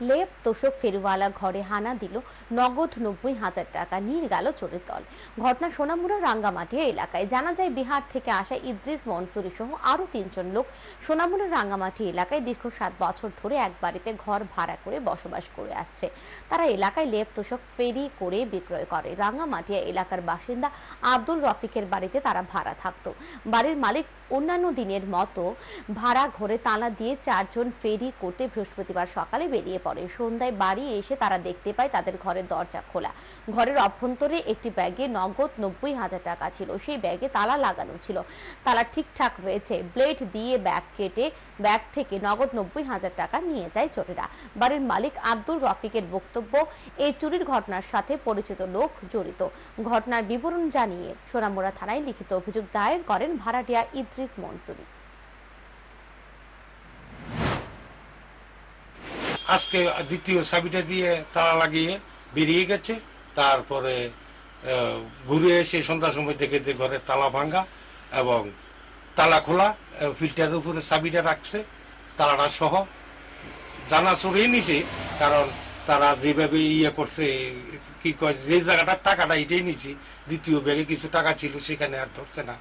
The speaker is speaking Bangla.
লেপ তোষক ফেরিওয়ালা ঘরে হানা দিল, নগদ 90,000 টাকা নিয়ে গেল চোরের দল। ঘটনা সোনামুড়া রাঙ্গামাটিয়া এলাকায়। জানা যায় বিহার থেকে আসা ইদ্রিস মনসুরি সহ আরো 3 জন লোক সোনামুড়া রাঙ্গামাটি এলাকায় দীর্ঘ 7 বছর ধরে এক বাড়িতে ঘর ভাড়া করে বসবাস করে আসছে। তারা এলাকায় লেপ তোষক ফেরি করে বিক্রয় করে। রাঙ্গামাটিয়া এলাকার বাসিন্দা আব্দুল রফিকের বাড়িতে তারা ভাড়া থাকতো। বাড়ির মালিক অন্যান্য দিনের মতো ভাড়া ঘরে তালা দিয়ে 4 জন ফেরি করতে বৃহস্পতিবার সকালে বেরিয়ে পড়ে। সন্ধ্যায় বাড়ি এসে তারা দেখতে পায় তাদের ঘরের দরজা খোলা। ঘরের অভ্যন্তরে একটি ব্যাগে নগদ 90,000 টাকা ছিল। সেই ব্যাগে তালা লাগানো ছিল। তালা ঠিকঠাক রয়েছে। ব্লেড দিয়ে ব্যাগ কেটে ব্যাগ থেকে নগদ 90,000 টাকা নিয়ে যায় চোরেরা। বাড়ির মালিক আব্দুল রফিকের বক্তব্য, এই চুরির ঘটনার সাথে পরিচিত লোক জড়িত। ঘটনার বিবরণ জানিয়ে সোনামুড়া থানায় লিখিত অভিযোগ দায়ের করেন ভাড়াটিয়া ইদ্রিস মনসুরি। আজকে দ্বিতীয় চাবিটা দিয়ে তালা লাগিয়ে বেরিয়ে গেছে। তারপরে ঘুরে এসে সন্ধ্যার সময় দেখে ঘরের তালা ভাঙ্গা এবং তালা খোলা, ফিল্টারের উপরে চাবিটা রাখছে তালাটা সহ। জানা চোরেই নিছে, কারণ তারা যেভাবে করছে কি কয়, যে জায়গাটার টাকাটা এটাই নিছি। দ্বিতীয় ব্যাগে কিছু টাকা ছিল, সেখানে আর ধরছে না।